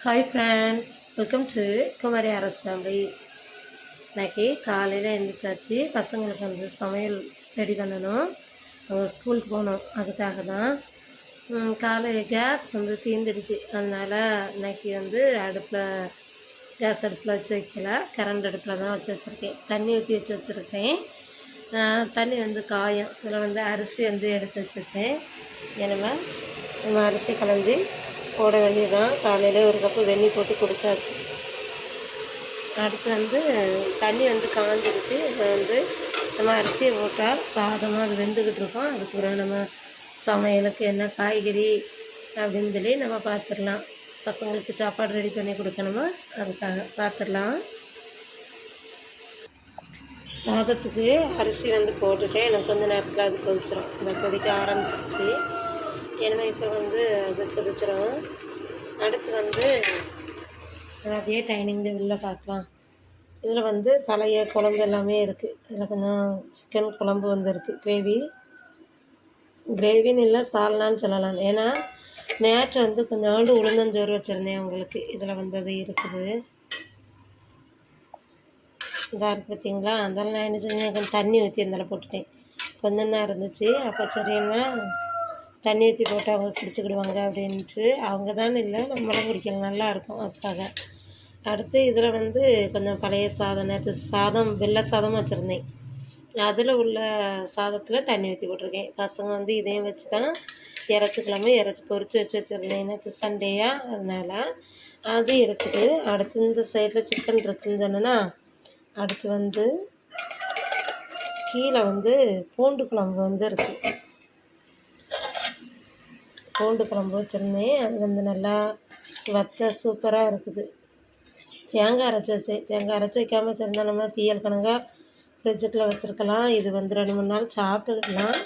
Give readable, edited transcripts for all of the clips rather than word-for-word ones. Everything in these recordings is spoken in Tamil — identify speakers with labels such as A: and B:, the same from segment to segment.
A: Hi friends, welcome to Kumari Aras family. இன்னைக்கு காலையில் எழுந்திரிச்சாச்சு. பசங்களுக்கு வந்து சமையல் ரெடி பண்ணணும், அவங்க ஸ்கூலுக்கு போகணும். அதுக்காக தான் காலையில் கேஸ் வந்து தீர்ந்துடுச்சு. அதனால் இன்னைக்கு வந்து கேஸ் அடுப்பில் வச்சு வைக்கல, கரண்ட் அடுப்பில் தான் வச்சு வச்சுருக்கேன். தண்ணி ஊற்றி வச்சு வச்சுருக்கேன். தண்ணி வந்து காயும். இதில் வந்து அரிசி வந்து எடுத்து வச்சு வச்சேன். எனவே நம்ம அரிசி களைஞ்சி போட வேண்டியதுதான். காலையில் ஒரு கப்பு வெந்நீர் போட்டு குடித்தாச்சு. அடுத்து வந்து தண்ணி வந்து காஞ்சிருச்சு. இதில் வந்து நம்ம அரிசியை போட்டால் சாதமாக அது வெந்துக்கிட்டு இருக்கோம். அதுக்கு நம்ம சமையலுக்கு என்ன காய்கறி அப்படின்னு சொல்லி நம்ம பார்த்துடலாம். பசங்களுக்கு சாப்பாடு ரெடி பண்ணி கொடுக்கணுமா, அதுக்காக பார்த்துடலாம். சாதத்துக்கு அரிசி வந்து போட்டுட்டேன். எனக்கு கொஞ்சம் நேரத்தில் அது கொதிச்சிடும். இந்த கொதிக்க ஆரம்பிச்சிருச்சு. எனவே இப்போ வந்து அது கொதிச்சிடும். அடுத்து வந்து அப்படியே டைனிங் டேபிளில் பார்க்கலாம். இதில் வந்து பழைய குழம்பு எல்லாமே இருக்குது. இதில் கொஞ்சம் சிக்கன் குழம்பு வந்து இருக்குது. கிரேவின்னு இல்லை, சால்னான்னு சொல்லலாம். ஏன்னா நேற்று வந்து கொஞ்சோண்டு உளுந்தஞ்சோறு வச்சுருந்தேன் உங்களுக்கு. இதில் வந்து அது இருக்குது. இதாக இருக்குது பார்த்தீங்களா. அதெல்லாம் நான் என்ன செஞ்சேன், கொஞ்சம் தண்ணி ஊற்றி அதில் போட்டுட்டேன். கொஞ்சம் தான் இருந்துச்சு. அப்போ சரின்னா தண்ணி ஊற்றி போட்டு அவங்க குடிச்சிக்கிடுவாங்க அப்படின்ட்டு. அவங்க தான் இல்லை, நம்மளும் குடிக்கலாம், நல்லாயிருக்கும். அதுக்காக அடுத்து இதில் வந்து கொஞ்சம் பழைய சாதம், நேற்று சாதம் வெள்ளை சாதம் வச்சுருந்தேன். அதில் உள்ள சாதத்தில் தண்ணி ஊற்றி போட்டிருக்கேன். பசங்க வந்து இதையும் வச்சு தான் இறச்சிக்கிழமை பொரித்து வச்சுருந்தேன். நேற்று சண்டேயா, அதனால் அது இருக்குது. அடுத்து இந்த சைடில் சிக்கன் இருக்குதுன்னு சொன்னேன்னா, அடுத்து வந்து கீழே வந்து பூண்டு குழம்பு வந்து இருக்குது. பூண்டு குழம்பு வச்சுருந்தேன். அது வந்து நல்லா சூப்பராக இருக்குது. தேங்காய் அரைச்சி வச்சேன். தேங்காய் அரைச்சி வைக்காமல் வச்சுருந்தா நம்ம தீயல் கணக்காக ஃப்ரிட்ஜுக்குள்ளே வச்சுருக்கலாம். இது வந்து 2-3 நாள் சாப்பிட்டுக்கிடலாம்.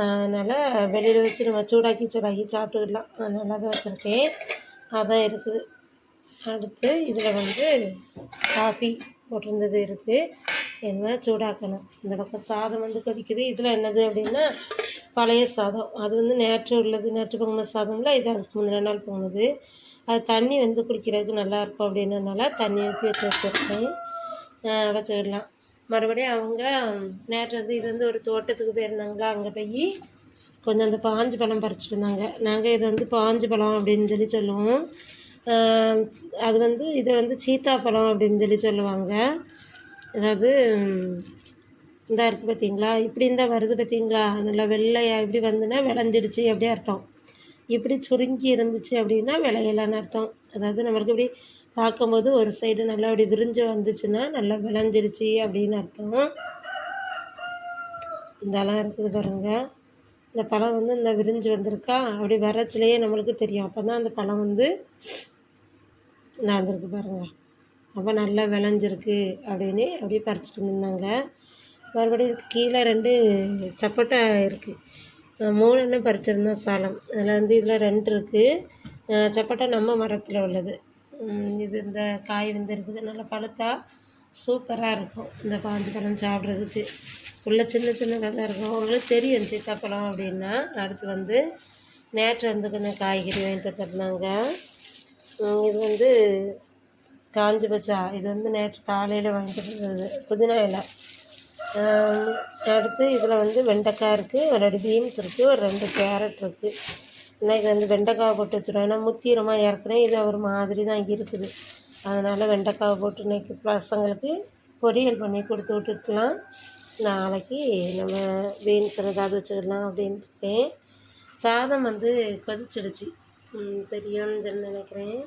A: அதனால் வெளியில் வச்சு நம்ம சூடாக்கி சாப்பிட்டுக்கிடலாம். அதனால் தான் வச்சுருக்கேன். அதான் இருக்குது. அடுத்து இதில் வந்து காஃபி போட்டிருந்தது இருக்குது. என்ன சூடாக்கணும். இந்த பக்கம் சாதம் வந்து கொதிக்குது. இதில் என்னது அப்படின்னா பழைய சாதம். அது வந்து நேற்று பொங்கின சாதம்ல. இது அதுக்கு முந்தின நாள் பொங்குது. அது தண்ணி வந்து குடிக்கிறதுக்கு நல்லாயிருக்கும் அப்படின்றதுனால தண்ணி ஊற்றி வச்சுக்கிடலாம். மறுபடியும் அவங்க நேற்று வந்து இது வந்து ஒரு தோட்டத்துக்கு போயிருந்தாங்க. அங்கே போய் கொஞ்சம் அந்த பாஞ்சு பழம் பறிச்சிட்டு இருந்தாங்க. நாங்கள் இது வந்து பாஞ்சு பழம் அப்படின்னு சொல்லுவோம். அது வந்து இதை வந்து சீத்தாப்பழம் அப்படின்னு சொல்லுவாங்க. அதாவது இதாக இருக்குது பார்த்தீங்களா, இப்படி இருந்தால் வருது பார்த்தீங்களா, நல்லா வெள்ளையாக இப்படி வந்துன்னா விளைஞ்சிடுச்சு அப்படி அர்த்தம். இப்படி சுருங்கி இருந்துச்சு அப்படின்னா விளையலான்னு அர்த்தம். அதாவது நம்மளுக்கு இப்படி பார்க்கும்போது ஒரு சைடு நல்லா அப்படி விரிஞ்சு வந்துச்சுன்னா நல்லா விளைஞ்சிருச்சு அப்படின்னு அர்த்தம். இதெல்லாம் இருக்குது பாருங்கள். இந்த பழம் வந்து இந்த விரிஞ்சு வந்திருக்கா, அப்படி வரச்சிலேயே நம்மளுக்கு தெரியும். அப்போ தான் அந்த பழம் வந்து நான் வந்திருக்கு பாருங்கள். அப்போ நல்லா விளைஞ்சிருக்கு அப்படின்னு அப்படியே பறிச்சிட்டு இருந்தாங்க. மறுபடியும் கீழே 2 சப்போட்டா இருக்குது. 3 பறிச்சிருந்தோம் சாலம். அதில் வந்து இதில் 2 இருக்குது. சப்போட்டா நம்ம மரத்தில் உள்ளது. இது இந்த காய் வந்து இருக்குது. நல்லா பழுத்தா சூப்பராக இருக்கும். இந்த பாஞ்சு பழம் சாப்பிட்றதுக்கு உள்ள சின்ன தான் இருக்கும். அவங்களுக்கு தெரியும் சீத்தாப்பழம் அப்படின்னா. அடுத்து வந்து நேற்று வந்து கொஞ்சம் காய்கறி வாங்கிட்டு தந்தாங்க. இது வந்து காஞ்சி பச்சா. இது வந்து நேற்று காலையில் வாங்கிட்டு இருந்தது, புதினா இலை. அடுத்து இதில் வந்து வெண்டைக்காய் இருக்குது, ஒரு 2 பீன்ஸ் இருக்குது, ஒரு 2 கேரட் இருக்குது. இன்றைக்கி வந்து வெண்டைக்காய் போட்டு வச்சுருவோம். ஏன்னா முத்திரமாக ஏற்கனவே இது ஒரு மாதிரி தான் இருக்குது. அதனால் வெண்டைக்காய் போட்டு இன்றைக்கி பசங்களுக்கு பொரியல் பண்ணி கொடுத்து விட்டுக்கலாம். நாளைக்கு நம்ம பீன்ஸ் ஏதாவது வச்சுக்கலாம் அப்படின்ட்டு. சாதம் வந்து கொதிச்சிடுச்சு, தெரியும்னு நினைக்கிறேன்.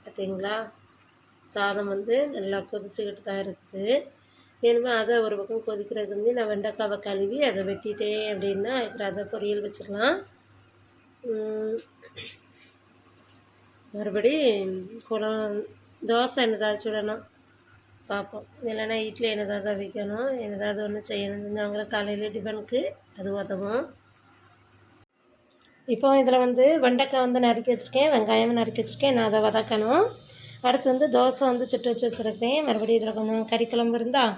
A: பார்த்தீங்களா, சாதம் வந்து நல்லா கொதிச்சுக்கிட்டு தான் இருக்குது. ஏன்னா அதை ஒரு பக்கம் கொதிக்கிறதுக்கு வந்து நான் வெண்டைக்காவை கழுவி அதை வெட்டிட்டேன் அப்படின்னா அதை பொரியல் வச்சிடலாம். மறுபடி தோசை என்னதாவது சுடணும் பார்ப்போம். இல்லைன்னா இட்லி என்னதாவது வைக்கணும், என்னதாவது ஒன்று செய்யணும். அவங்கள காலையில் டிஃபனுக்கு அது உதவும். இப்போ இதில் வந்து வெண்டைக்காய் வந்து நறுக்கி வச்சுருக்கேன், வெங்காயமும் நறுக்கி வச்சுருக்கேன். நான் அதை வதக்கணும். அடுத்து வந்து தோசை வந்து சுட்டு வச்சுருக்கேன். மறுபடியும் இதில் கொஞ்சம் கறிக்குழம்பு இருந்தால்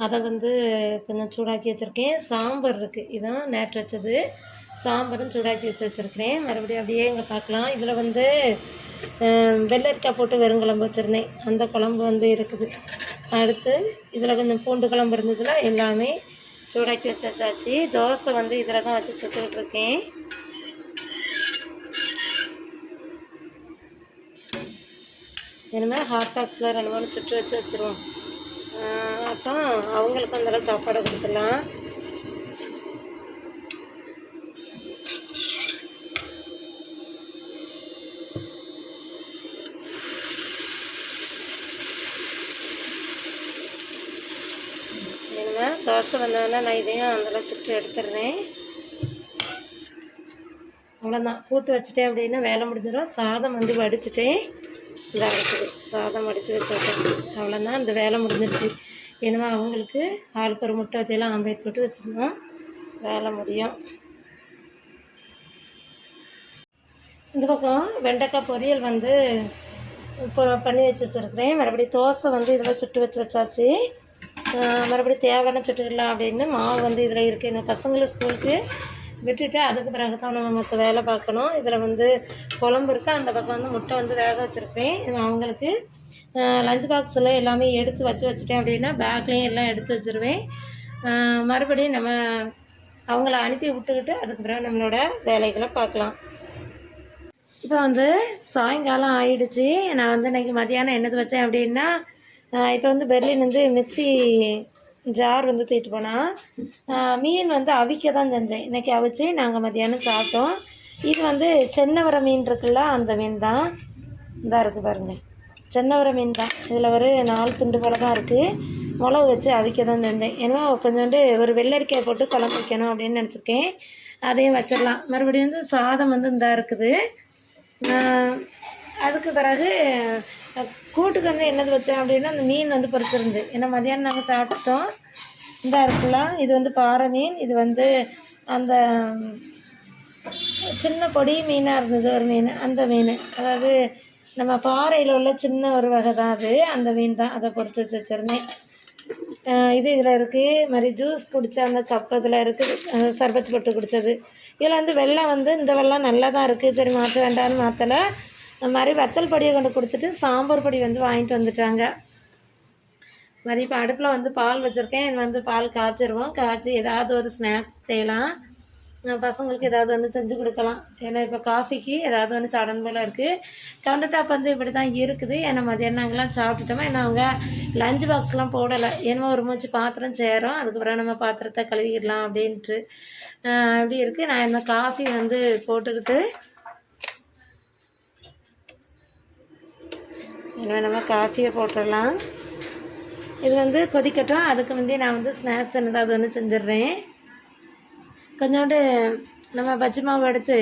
A: அதை வந்து கொஞ்சம் சூடாக்கி வச்சுருக்கேன். சாம்பார் இருக்குது, இதுதான் நேற்று வச்சது. சாம்பாரும் சூடாக்கி வச்சுருக்கிறேன். மறுபடியும் அப்படியே இங்கே பார்க்கலாம். இதில் வந்து வெள்ளரிக்காய் போட்டு வெறுங்குழம்பு வச்சுருந்தேன். அந்த குழம்பு வந்து இருக்குது. அடுத்து இதில் கொஞ்சம் பூண்டு குழம்பு இருந்ததுன்னா எல்லாமே சூடாக்கி வச்சாச்சு. தோசை வந்து இதில் தான் வச்சு சுட்டுக்கிட்டு இருக்கேன். இனிமேல் ஹாட் பாக்ஸில் 2-3 சுட்டு வச்சுருவோம். அப்புறம் அவங்களுக்கு அந்தளவு சாப்பாடு கொடுத்துடலாம். இனிமேல் தோசை வந்தோன்னா நான் இதையும் அந்தளவு சுட்டு எடுத்துடுறேன். அவ்வளோதான். கூட்டு வச்சுட்டேன் அப்படின்னா வேலை முடிஞ்சிடும். சாதம் வந்து வடிச்சிட்டேன். இதாக இருக்குது. சாதம் வடித்து வச்சாச்சு. அவ்வளோதான். இந்த வேலை முடிஞ்சிடுச்சு. ஏன்னா அவங்களுக்கு ஆளுக்கு ஒரு முட்டை வத்தையெல்லாம் ஆம்லேட் போட்டு வச்சுருந்தோம். வேலை முடியும். இந்த பக்கம் வெண்டைக்காய் பொரியல் வந்து இப்போ பண்ணி வச்சுருக்கிறேன். மறுபடியும் தோசை வந்து இதில் சுட்டு வச்சாச்சு. மறுபடியும் தேவையான சுட்டுக்கலாம் அப்படின்னு மாவு வந்து இதில் இருக்குது. இந்த பசங்களை ஸ்கூலுக்கு விட்டுட்டு அதுக்கு பிறகு தான் நம்ம மற்ற வேலை பார்க்கணும். இதில் வந்து குழம்பு இருக்குது. அந்த பக்கம் வந்து முட்டை வந்து வேக வச்சுருப்பேன். அவங்களுக்கு லஞ்ச் பாக்ஸில் எல்லாமே எடுத்து வச்சுட்டேன் அப்படின்னா பேக்லேயும் எல்லாம் எடுத்து வச்சுருவேன். மறுபடியும் நம்ம அவங்கள அனுப்பி விட்டுக்கிட்டு அதுக்கு பிறகு நம்மளோட வேலைகளை பார்க்கலாம். இப்போ வந்து சாயங்காலம் ஆயிடுச்சு. நான் வந்து இன்றைக்கி மதியானம் என்னது வச்சேன் அப்படின்னா, இப்போ வந்து பெர்லின் வந்து மிக்சி ஜார் வந்து தூக்கிட்டு போனால் மீன் வந்து அவிக்க தான் செஞ்சேன். இன்றைக்கி அவிச்சு நாங்கள் மதியானம் சாப்பிட்டோம். இது வந்து சென்னவரை மீன் இருக்குல்ல, அந்த மீன் தான் இதாக இருக்குது பாருங்கள். சென்னவரை மீன் தான். இதில் ஒரு 4 துண்டு போல தான் இருக்குது. மிளகு வச்சு அவிக்க தான் செஞ்சேன். ஏன்னா கொஞ்சோண்டு ஒரு வெள்ளரிக்காய் போட்டு குழம்பு வைக்கணும் அப்படின்னு நினச்சிருக்கேன். அதையும் வச்சிடலாம். மறுபடியும் வந்து சாதம் வந்து இதாக இருக்குது. அதுக்கு பிறகு கூட்டுக்கு வந்து என்னது வச்சேன் அப்படின்னா அந்த மீன் வந்து பொரிச்சிருந்து. ஏன்னா மதியானம் நாங்கள் சாப்பிட்டோம். இந்த இருக்குல்ல, இது வந்து பாறை மீன். இது வந்து அந்த சின்ன பொடி மீனாக இருந்தது ஒரு மீன். அந்த மீன் அதாவது நம்ம பாறையில் உள்ள சின்ன ஒரு வகை தான் அது. அந்த மீன் தான். அதை பொரிச்சு வச்சுருந்தேன். இது இதில் இருக்குது. மாதிரி ஜூஸ் குடித்த அந்த கப் இதில் இருக்குது. சர்பத்து போட்டு குடித்தது. இதில் வந்து வெள்ளம் வந்து இந்த வெள்ளம் நல்லா தான் இருக்குது. சரி மாற்ற வேண்டாம்னு மாற்றலை. மாதிரி வத்தல் பொடியை கொண்டு கொடுத்துட்டு சாம்பார் பொடி வந்து வாங்கிட்டு வந்துட்டாங்க. மாதிரி இப்போ அடுப்பில் வந்து பால் வச்சுருக்கேன். வந்து பால் காய்ச்சிருவோம். காய்ச்சி ஏதாவது ஒரு ஸ்நாக்ஸ் செய்யலாம். பசங்களுக்கு ஏதாவது ஒன்று செஞ்சு கொடுக்கலாம். ஏன்னா இப்போ காஃபிக்கு ஏதாவது ஒன்று சாப்பிடணும் போல் இருக்குது. கவுண்டர் டாப் வந்து இப்படி தான் இருக்குது. ஏன்னா மதியானம் நாங்கள்லாம் சாப்பிட்டுட்டோமா. ஏன்னா அவங்க லஞ்ச் பாக்ஸ்லாம் போடலை. ஏன்னா ஒரு மூச்சு பாத்திரம் சேரும். அதுக்கப்புறம் நம்ம பாத்திரத்தை கழுவிடலாம் அப்படின்ட்டு அப்படி இருக்குது. நான் என்ன காஃபி வந்து போட்டுக்கிட்டு என்ன நம்ம காஃபியை போட்டுடலாம். இது வந்து கொதிக்கட்டும். அதுக்கு முந்தைய நான் வந்து ஸ்நாக்ஸ் ஏதாவது ஒன்று செஞ்சிடுறேன். கொஞ்சோண்டு நம்ம பஜ்ஜி மாவு எடுத்து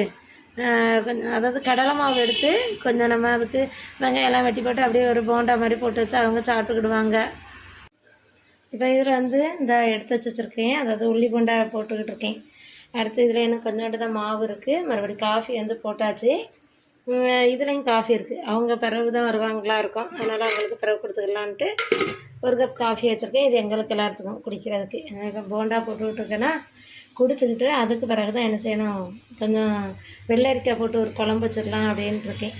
A: கொஞ்சம் அதாவது கடலை மாவு எடுத்து கொஞ்சம் நம்ம அதுக்கு வெங்காயம் எல்லாம் வெட்டி போட்டு அப்படியே ஒரு போண்டா மாதிரி போட்டு வச்சு அவங்க சாப்பிட்டுக்கிடுவாங்க. இப்போ இதில் வந்து இந்த எடுத்து வச்சுருக்கேன். அதாவது உள்ளி போண்டா போட்டுக்கிட்டு இருக்கேன். அடுத்து இதில் எனக்கு கொஞ்சோண்டு தான் மாவு இருக்குது. மறுபடியும் காஃபி வந்து போட்டாச்சு. இதுலேயும் காஃபி இருக்குது. அவங்க பிறகு தான் வருவாங்களா இருக்கும். அதனால் அவங்களுக்கு பிறகு கொடுத்துக்கலான்ட்டு ஒரு கப் காஃபி வச்சுருக்கேன். இது எங்களுக்கு எல்லாத்துக்கும் குடிக்கிறதுக்கு. இப்போ போண்டா போட்டுக்கிட்டுருக்கேன்னா குடிச்சுக்கிட்டு அதுக்கு பிறகு தான் என்ன செய்யணும், கொஞ்சம் வெள்ளரிக்காய் போட்டு ஒரு குழம்பு வச்சிடலாம் அப்படின்ட்டு இருக்கேன்.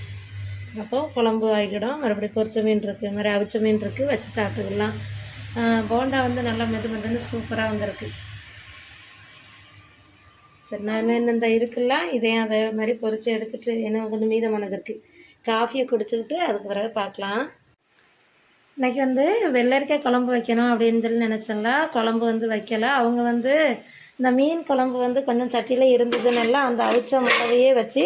A: அப்போது குழம்பு ஆகிக்கிடும். மறுபடியும் பொரிச்ச மீன் இருக்குது, மாதிரி அவிச்ச மீன் இருக்குது, வச்சு சாப்பிட்டுக்கலாம். போண்டா வந்து நல்லா மெதுன்னு சூப்பராக வந்திருக்கு. சரி, நான் இந்த இருக்குல்ல இதையும் அதே மாதிரி பொரித்து எடுத்துகிட்டு என்ன கொஞ்சம் மீதமானது இருக்குது. காஃபியை குடிச்சுக்கிட்டு அதுக்கு பிறகு பார்க்கலாம். இன்றைக்கி வந்து வெள்ளரிக்காய் குழம்பு வைக்கணும் அப்படின்னு சொல்லி நினச்சேன்ல. குழம்பு வந்து வைக்கலை. அவங்க வந்து இந்த மீன் குழம்பு வந்து கொஞ்சம் சட்டியில் இருந்ததுனால அந்த அவிச்ச மிளகையே வச்சு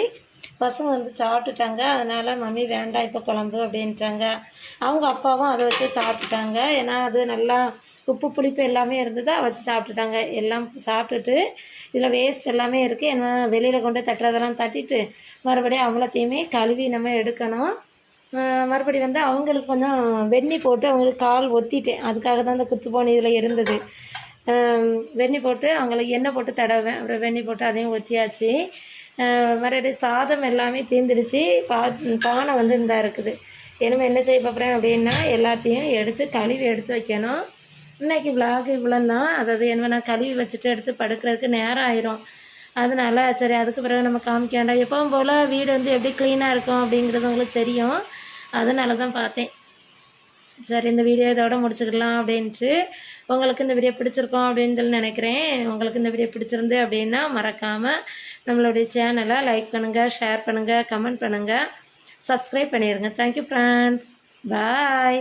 A: பசங்க வந்து சாப்பிட்டுட்டாங்க. அதனால் மம்மி வேண்டாம் இப்போ குழம்பு அப்படின்ட்டாங்க. அவங்க அப்பாவும் அதை வச்சு சாப்பிட்டுட்டாங்க. ஏன்னா அது நல்லா உப்பு புளிப்பு எல்லாமே இருந்தது. வச்சு சாப்பிட்டுட்டாங்க. எல்லாம் சாப்பிட்டுட்டு இதில் வேஸ்ட் எல்லாமே இருக்குது. ஏன்னா வெளியில் கொண்டு தட்டுறதெல்லாம் தட்டிட்டு மறுபடியும் அவ்வளோத்தையுமே கழுவி நம்ம எடுக்கணும். மறுபடியும் வந்து அவங்களுக்கு கொஞ்சம் வெந்நி போட்டு அவங்களுக்கு கால் ஒத்திட்டேன். அதுக்காக தான் அந்த குத்துப்போனி இதில் இருந்தது. வெந்நி போட்டு அவங்களுக்கு எண்ணெய் போட்டு தடவேன். அப்புறம் வெந்நி போட்டு அதையும் ஒத்தியாச்சு. மறுபடியும் சாதம் எல்லாமே தீர்ந்துடுச்சு. பானை வந்து இந்த இருக்குது. இனிமேல் என்ன செய்ய போகிறேன் அப்படின்னா எல்லாத்தையும் எடுத்து கழுவி எடுத்து வைக்கணும். இன்றைக்கி விளாக் இவ்வளோ தான். அதாவது என்ன நான் கழுவி வச்சுட்டு எடுத்து படுக்கிறதுக்கு நேரம் ஆயிரும். அதனால சரி அதுக்கு பிறகு நம்ம காமிக்க வேண்டாம், எப்பவும் போல் வீடு வந்து எப்படி க்ளீனாக இருக்கும் அப்படிங்கிறது உங்களுக்கு தெரியும். அதனால தான் பார்த்தேன். சரி இந்த வீடியோ இதோட முடிச்சுக்கலாம் அப்படின்ட்டு. உங்களுக்கு இந்த வீடியோ பிடிச்சிருக்கோம் அப்படின்னு சொல்லி நினைக்கிறேன். உங்களுக்கு இந்த வீடியோ பிடிச்சிருந்து அப்படின்னா மறக்காமல் நம்மளுடைய சேனலை லைக் பண்ணுங்கள், ஷேர் பண்ணுங்கள், கமெண்ட் பண்ணுங்கள், சப்ஸ்கிரைப் பண்ணிடுங்க. Thank you friends. பாய்.